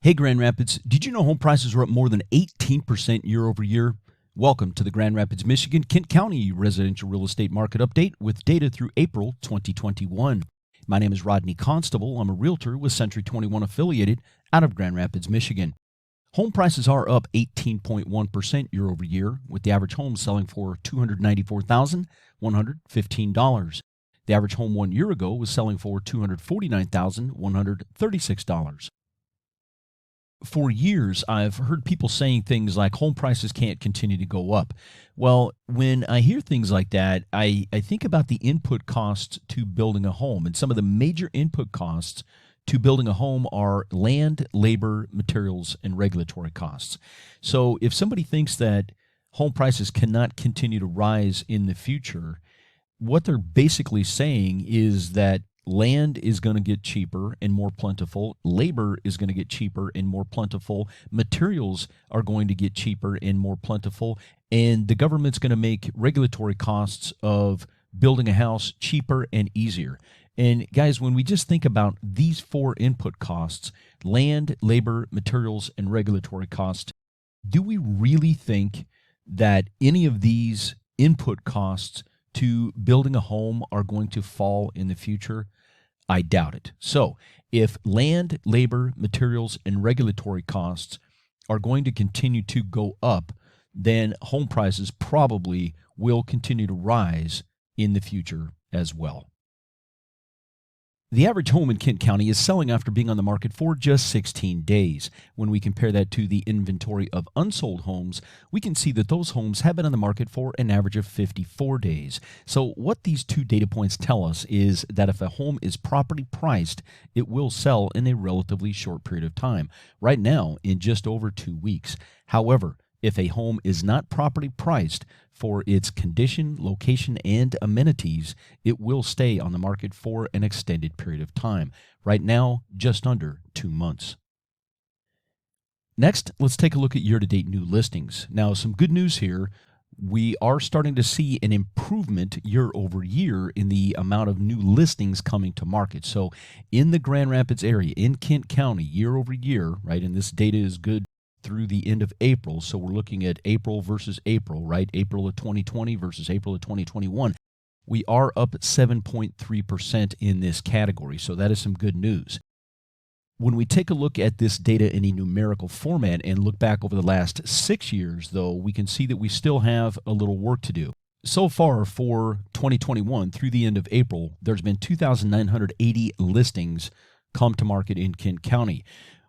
Hey, Grand Rapids, did you know home prices are up more than 18% year over year? Welcome to the Grand Rapids, Michigan, Kent County residential real estate market update with data through April 2021. My name is Rodney Constable. I'm a realtor with Century 21 affiliated out of Grand Rapids, Michigan. Home prices are up 18.1% year over year, with the average home selling for $294,115. The average home 1 year ago was selling for $249,136. For years, I've heard people saying things like home prices can't continue to go up. Well, when I hear things like that, I think about the input costs to building a home. And some of the major input costs to building a home are land, labor, materials, and regulatory costs. So if somebody thinks that home prices cannot continue to rise in the future, what they're basically saying is that land is going to get cheaper and more plentiful. Labor is going to get cheaper and more plentiful. Materials are going to get cheaper and more plentiful. And the government's going to make regulatory costs of building a house cheaper and easier. And guys, when we just think about these four input costs, land, labor, materials, and regulatory costs, do we really think that any of these input costs to building a home are going to fall in the future? I doubt it. So if land, labor, materials, and regulatory costs are going to continue to go up, then home prices probably will continue to rise in the future as well. The average home in Kent County is selling after being on the market for just 16 days. When we compare that to the inventory of unsold homes, we can see that those homes have been on the market for an average of 54 days. So what these two data points tell us is that if a home is properly priced, it will sell in a relatively short period of time. Right now, in just over 2 weeks. However, if a home is not properly priced for its condition, location, and amenities, it will stay on the market for an extended period of time. Right now, just under 2 months. Next, let's take a look at year-to-date new listings. Now, some good news here. We are starting to see an improvement year over year in the amount of new listings coming to market. So in the Grand Rapids area, in Kent County, year over year, right, and this data is good through the end of April. So we're looking at April versus April, right? April of 2020 versus April of 2021. We are up 7.3% in this category. So that is some good news. When we take a look at this data in a numerical format and look back over the last 6 years, though, we can see that we still have a little work to do. So far for 2021 through the end of April, there's been 2,980 listings come to market in Kent County.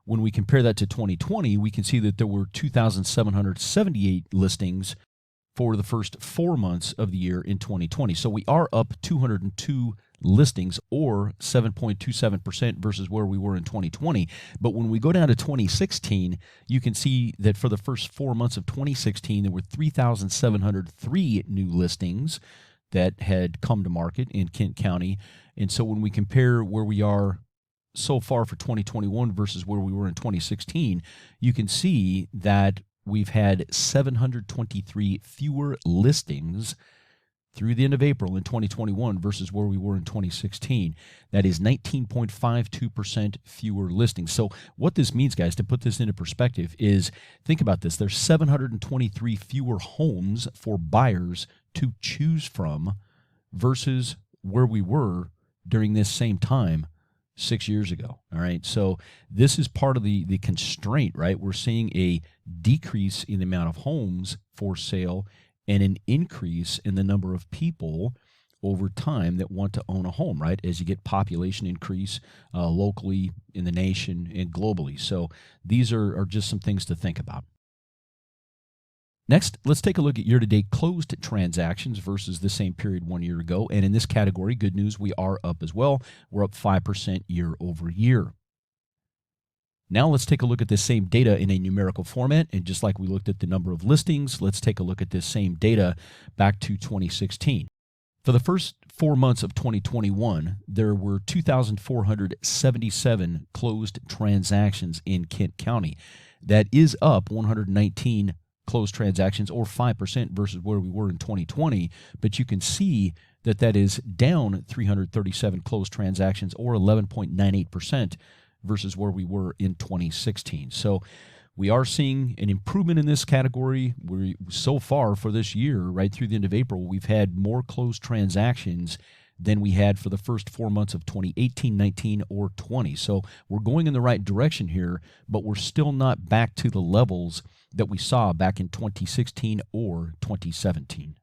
When we compare that to 2020, we can see that there were 2,778 listings for the first 4 months of the year in 2020. So we are up 202 listings, or 7.27% versus where we were in 2020. But when we go down to 2016, you can see that for the first 4 months of 2016, there were 3,703 new listings that had come to market in Kent County. And so when we compare where we are so far for 2021 versus where we were in 2016, you can see that we've had 723 fewer listings through the end of April in 2021 versus where we were in 2016. That is 19.52% fewer listings. So what this means, guys, to put this into perspective is, think about this. There's 723 fewer homes for buyers to choose from versus where we were during this same time 6 years ago. All right. So this is part of the constraint, right? We're seeing a decrease in the amount of homes for sale and an increase in the number of people over time that want to own a home, right? As you get population increase locally, in the nation, and globally. So these are just some things to think about. Next, let's take a look at year-to-date closed transactions versus the same period 1 year ago. And in this category, good news, we are up as well. We're up 5% year over year. Now let's take a look at this same data in a numerical format. And just like we looked at the number of listings, let's take a look at this same data back to 2016. For the first 4 months of 2021, there were 2,477 closed transactions in Kent County. That is up 119 closed transactions, or 5% versus where we were in 2020, but you can see that that is down 337 closed transactions, or 11.98% versus where we were in 2016. So we are seeing an improvement in this category. So far for this year, right through the end of April, we've had more closed transactions than we had for the first 4 months of 2018, 19, or 20. So we're going in the right direction here, but we're still not back to the levels that we saw back in 2016 or 2017.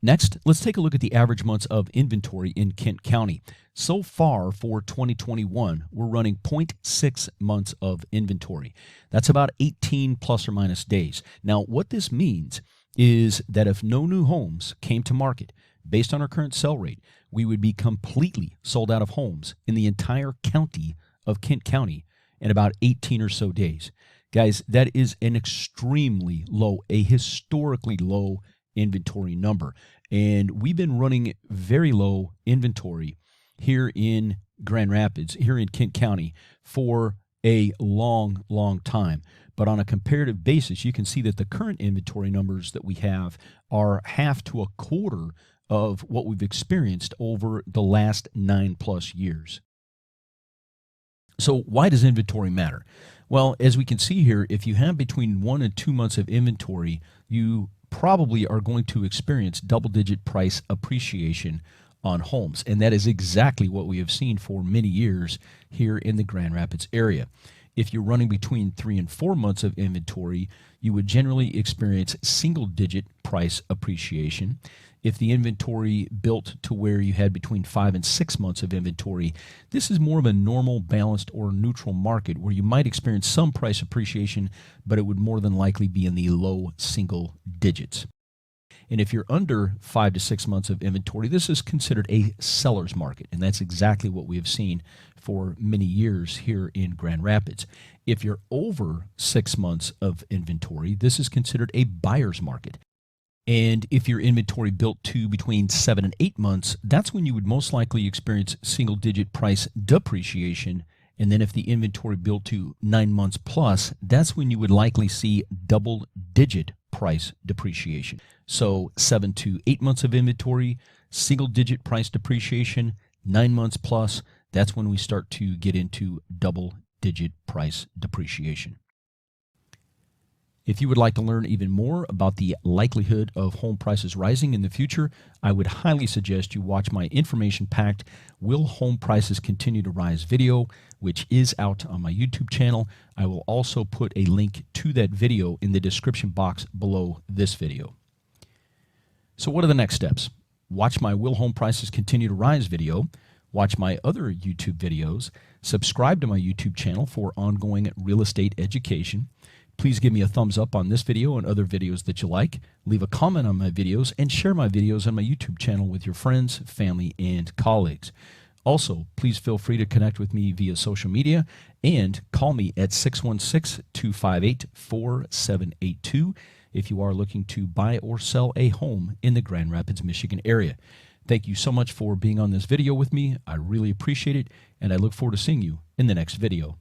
Next, let's take a look at the average months of inventory in Kent County. So far for 2021, we're running 0.6 months of inventory. That's about 18 plus or minus days. Now, what this means is that if no new homes came to market, based on our current sell rate, we would be completely sold out of homes in the entire county of Kent County in about 18 or so days. Guys, that is an extremely low, a historically low inventory number. And we've been running very low inventory here in Grand Rapids, here in Kent County, for a long, long time. But on a comparative basis, you can see that the current inventory numbers that we have are half to a quarter of what we've experienced over the last 9+ years. So why does inventory matter? Well, as we can see here, if you have between 1 and 2 months of inventory, you probably are going to experience double-digit price appreciation on homes. And that is exactly what we have seen for many years here in the Grand Rapids area. If you're running between 3 and 4 months of inventory, you would generally experience single-digit price appreciation. If the inventory built to where you had between 5 and 6 months of inventory, this is more of a normal, balanced, or neutral market where you might experience some price appreciation, but it would more than likely be in the low single digits. And if you're under 5 to 6 months of inventory, this is considered a seller's market, and that's exactly what we have seen for many years here in Grand Rapids. If you're over 6 months of inventory, this is considered a buyer's market. And if your inventory built to between 7 and 8 months, that's when you would most likely experience single-digit price depreciation. And then if the inventory built to 9 months plus, that's when you would likely see double-digit price depreciation. So 7 to 8 months of inventory, single-digit price depreciation, 9 months plus, that's when we start to get into double-digit price depreciation. If you would like to learn even more about the likelihood of home prices rising in the future, I would highly suggest you watch my information-packed Will Home Prices Continue to Rise video, which is out on my YouTube channel. I will also put a link to that video in the description box below this video. So what are the next steps? Watch my Will Home Prices Continue to Rise video, watch my other YouTube videos, subscribe to my YouTube channel for ongoing real estate education. Please give me a thumbs up on this video and other videos that you like. Leave a comment on my videos and share my videos on my YouTube channel with your friends, family, and colleagues. Also, please feel free to connect with me via social media and call me at 616-258-4782 if you are looking to buy or sell a home in the Grand Rapids, Michigan area. Thank you so much for being on this video with me. I really appreciate it, and I look forward to seeing you in the next video.